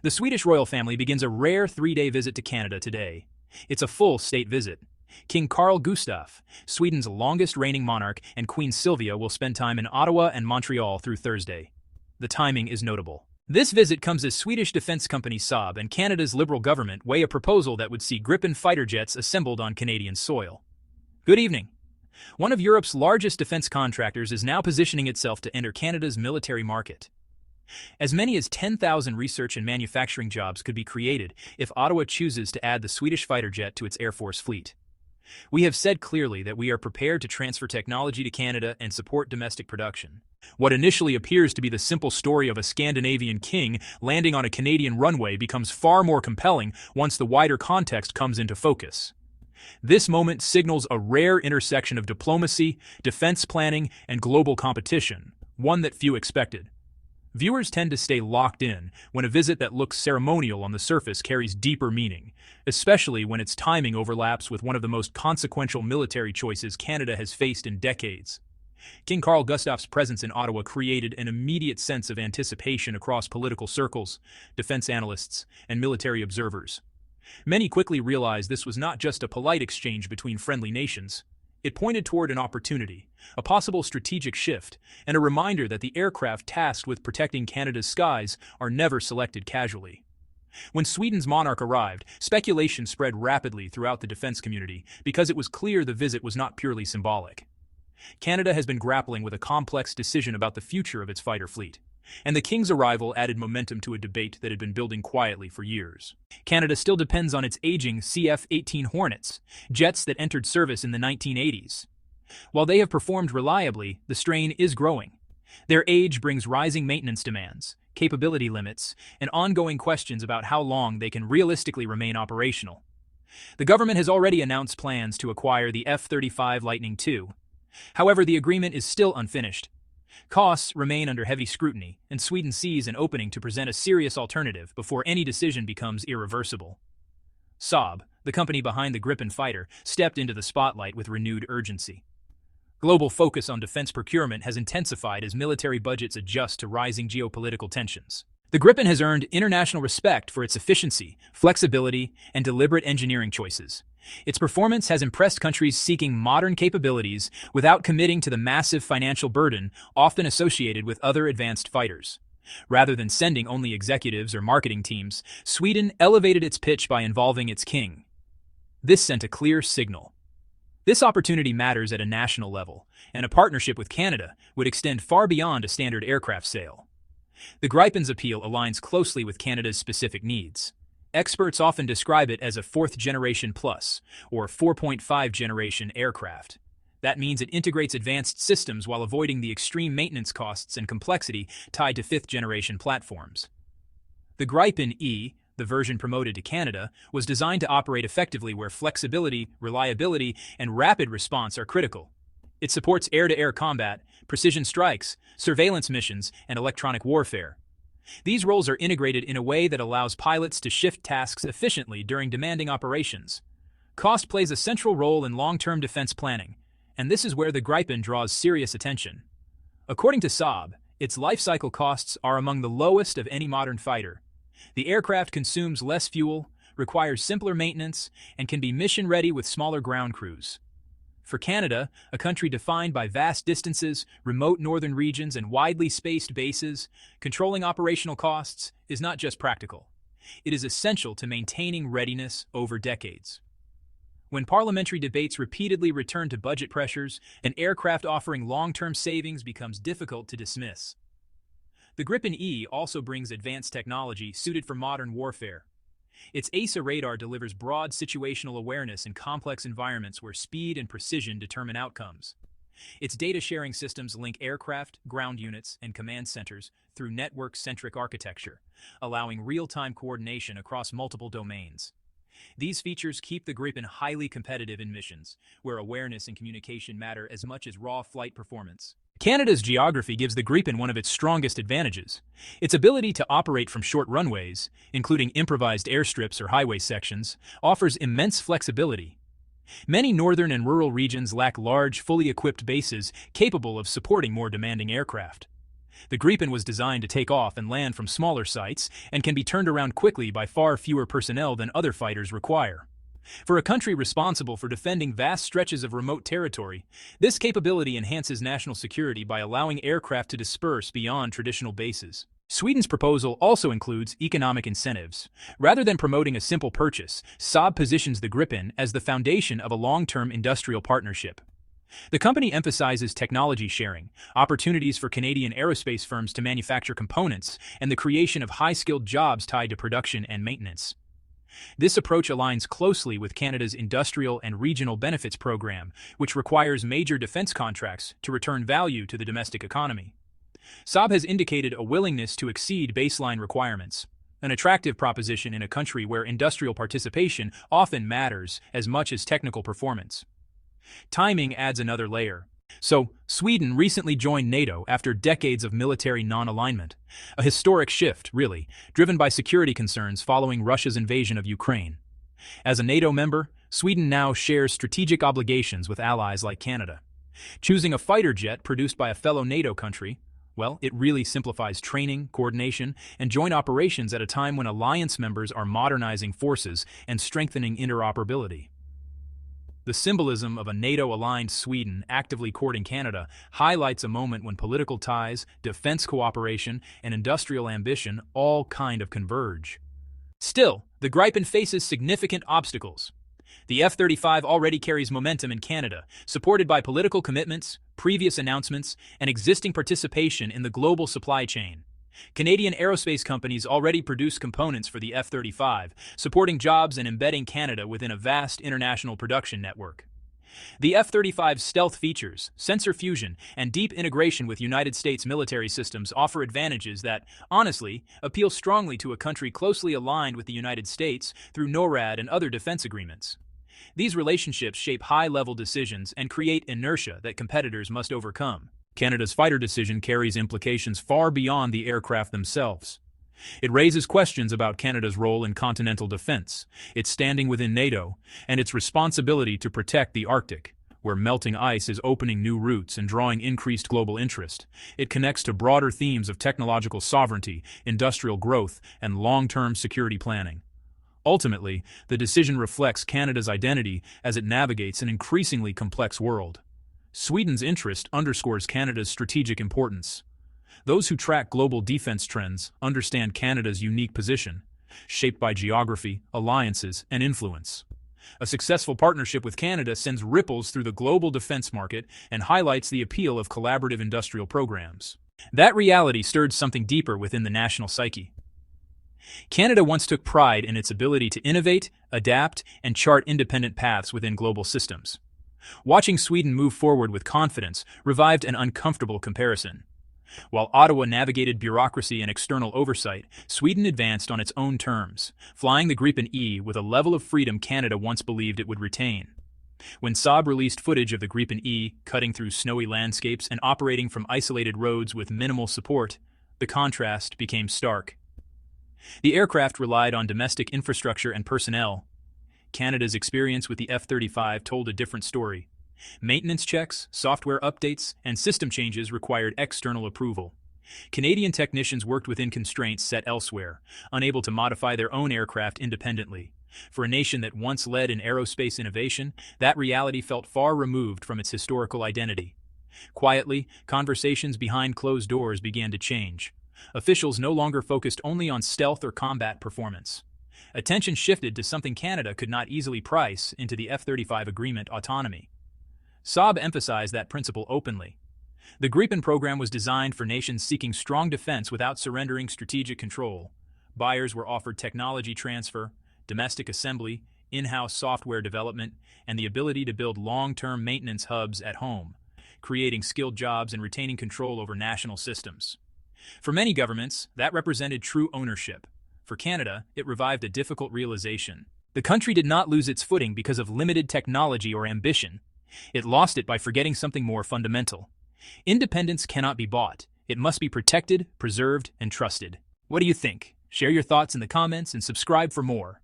The Swedish royal family begins a rare 3-day visit to Canada today. It's a full state visit. King Carl Gustaf, Sweden's longest reigning monarch, and Queen Sylvia will spend time in Ottawa and Montreal through Thursday. The timing is notable. This visit comes as Swedish defense company Saab and Canada's Liberal government weigh a proposal that would see Gripen fighter jets assembled on Canadian soil. Good evening. One of Europe's largest defense contractors is now positioning itself to enter Canada's military market. As many as 10,000 research and manufacturing jobs could be created if Ottawa chooses to add the Swedish fighter jet to its Air Force fleet. We have said clearly that we are prepared to transfer technology to Canada and support domestic production. What initially appears to be the simple story of a Scandinavian king landing on a Canadian runway becomes far more compelling once the wider context comes into focus. This moment signals a rare intersection of diplomacy, defense planning, and global competition, one that few expected. Viewers tend to stay locked in when a visit that looks ceremonial on the surface carries deeper meaning, especially when its timing overlaps with one of the most consequential military choices Canada has faced in decades. King Carl Gustaf's presence in Ottawa created an immediate sense of anticipation across political circles, defense analysts, and military observers. Many quickly realized this was not just a polite exchange between friendly nations. It pointed toward an opportunity, a possible strategic shift, and a reminder that the aircraft tasked with protecting Canada's skies are never selected casually. When Sweden's monarch arrived, speculation spread rapidly throughout the defense community because it was clear the visit was not purely symbolic. Canada has been grappling with a complex decision about the future of its fighter fleet, and the king's arrival added momentum to a debate that had been building quietly for years. Canada still depends on its aging CF-18 Hornets, jets that entered service in the 1980s. While they have performed reliably, the strain is growing. Their age brings rising maintenance demands, capability limits, and ongoing questions about how long they can realistically remain operational. The government has already announced plans to acquire the F-35 Lightning II. However, the agreement is still unfinished. Costs remain under heavy scrutiny, and Sweden sees an opening to present a serious alternative before any decision becomes irreversible. Saab, the company behind the Gripen fighter, stepped into the spotlight with renewed urgency. Global focus on defense procurement has intensified as military budgets adjust to rising geopolitical tensions. The Gripen has earned international respect for its efficiency, flexibility, and deliberate engineering choices. Its performance has impressed countries seeking modern capabilities without committing to the massive financial burden often associated with other advanced fighters. Rather than sending only executives or marketing teams, Sweden elevated its pitch by involving its king. This sent a clear signal. This opportunity matters at a national level, and a partnership with Canada would extend far beyond a standard aircraft sale. The Gripen's appeal aligns closely with Canada's specific needs. Experts often describe it as a 4th generation plus, or 4.5 generation aircraft. That means it integrates advanced systems while avoiding the extreme maintenance costs and complexity tied to 5th generation platforms. The Gripen E, the version promoted to Canada, was designed to operate effectively where flexibility, reliability, and rapid response are critical. It supports air-to-air combat, precision strikes, surveillance missions, and electronic warfare. These roles are integrated in a way that allows pilots to shift tasks efficiently during demanding operations. Cost plays a central role in long-term defense planning, and this is where the Gripen draws serious attention. According to Saab, its life cycle costs are among the lowest of any modern fighter. The aircraft consumes less fuel, requires simpler maintenance, and can be mission-ready with smaller ground crews. For Canada, a country defined by vast distances, remote northern regions, and widely spaced bases, controlling operational costs is not just practical. It is essential to maintaining readiness over decades. When parliamentary debates repeatedly return to budget pressures, an aircraft offering long-term savings becomes difficult to dismiss. The Gripen E also brings advanced technology suited for modern warfare. Its AESA radar delivers broad situational awareness in complex environments where speed and precision determine outcomes. Its data-sharing systems link aircraft, ground units, and command centers through network-centric architecture, allowing real-time coordination across multiple domains. These features keep the Gripen highly competitive in missions, where awareness and communication matter as much as raw flight performance. Canada's geography gives the Gripen one of its strongest advantages. Its ability to operate from short runways, including improvised airstrips or highway sections, offers immense flexibility. Many northern and rural regions lack large, fully equipped bases capable of supporting more demanding aircraft. The Gripen was designed to take off and land from smaller sites and can be turned around quickly by far fewer personnel than other fighters require. For a country responsible for defending vast stretches of remote territory, this capability enhances national security by allowing aircraft to disperse beyond traditional bases. Sweden's proposal also includes economic incentives. Rather than promoting a simple purchase, Saab positions the Gripen as the foundation of a long-term industrial partnership. The company emphasizes technology sharing, opportunities for Canadian aerospace firms to manufacture components, and the creation of high-skilled jobs tied to production and maintenance. This approach aligns closely with Canada's Industrial and Regional Benefits Program, which requires major defense contracts to return value to the domestic economy. Saab has indicated a willingness to exceed baseline requirements, an attractive proposition in a country where industrial participation often matters as much as technical performance. Timing adds another layer. So, Sweden recently joined NATO after decades of military non-alignment. A historic shift, really, driven by security concerns following Russia's invasion of Ukraine. As a NATO member, Sweden now shares strategic obligations with allies like Canada. Choosing a fighter jet produced by a fellow NATO country, well, it really simplifies training, coordination, and joint operations at a time when alliance members are modernizing forces and strengthening interoperability. The symbolism of a NATO-aligned Sweden actively courting Canada highlights a moment when political ties, defense cooperation, and industrial ambition all kind of converge. Still, the Gripen faces significant obstacles. The F-35 already carries momentum in Canada, supported by political commitments, previous announcements, and existing participation in the global supply chain. Canadian aerospace companies already produce components for the F-35, supporting jobs and embedding Canada within a vast international production network. The F-35's stealth features, sensor fusion, and deep integration with United States military systems offer advantages that, honestly, appeal strongly to a country closely aligned with the United States through NORAD and other defense agreements. These relationships shape high-level decisions and create inertia that competitors must overcome. Canada's fighter decision carries implications far beyond the aircraft themselves. It raises questions about Canada's role in continental defense, its standing within NATO, and its responsibility to protect the Arctic, where melting ice is opening new routes and drawing increased global interest. It connects to broader themes of technological sovereignty, industrial growth, and long-term security planning. Ultimately, the decision reflects Canada's identity as it navigates an increasingly complex world. Sweden's interest underscores Canada's strategic importance. Those who track global defense trends understand Canada's unique position, shaped by geography, alliances, and influence. A successful partnership with Canada sends ripples through the global defense market and highlights the appeal of collaborative industrial programs. That reality stirred something deeper within the national psyche. Canada once took pride in its ability to innovate, adapt, and chart independent paths within global systems. Watching Sweden move forward with confidence revived an uncomfortable comparison. While Ottawa navigated bureaucracy and external oversight, Sweden advanced on its own terms, flying the Gripen E with a level of freedom Canada once believed it would retain. When Saab released footage of the Gripen E cutting through snowy landscapes and operating from isolated roads with minimal support, the contrast became stark. The aircraft relied on domestic infrastructure and personnel. Canada's experience with the F-35 told a different story. Maintenance checks, software updates, and system changes required external approval. Canadian technicians worked within constraints set elsewhere, unable to modify their own aircraft independently. For a nation that once led in aerospace innovation, that reality felt far removed from its historical identity. Quietly, conversations behind closed doors began to change. Officials no longer focused only on stealth or combat performance. Attention shifted to something Canada could not easily price into the F-35 agreement: autonomy. Saab emphasized that principle openly. The Gripen program was designed for nations seeking strong defense without surrendering strategic control. Buyers were offered technology transfer, domestic assembly, in-house software development, and the ability to build long-term maintenance hubs at home, creating skilled jobs and retaining control over national systems. For many governments, that represented true ownership. For Canada, it revived a difficult realization. The country did not lose its footing because of limited technology or ambition. It lost it by forgetting something more fundamental. Independence cannot be bought. It must be protected, preserved, and trusted. What do you think? Share your thoughts in the comments and subscribe for more.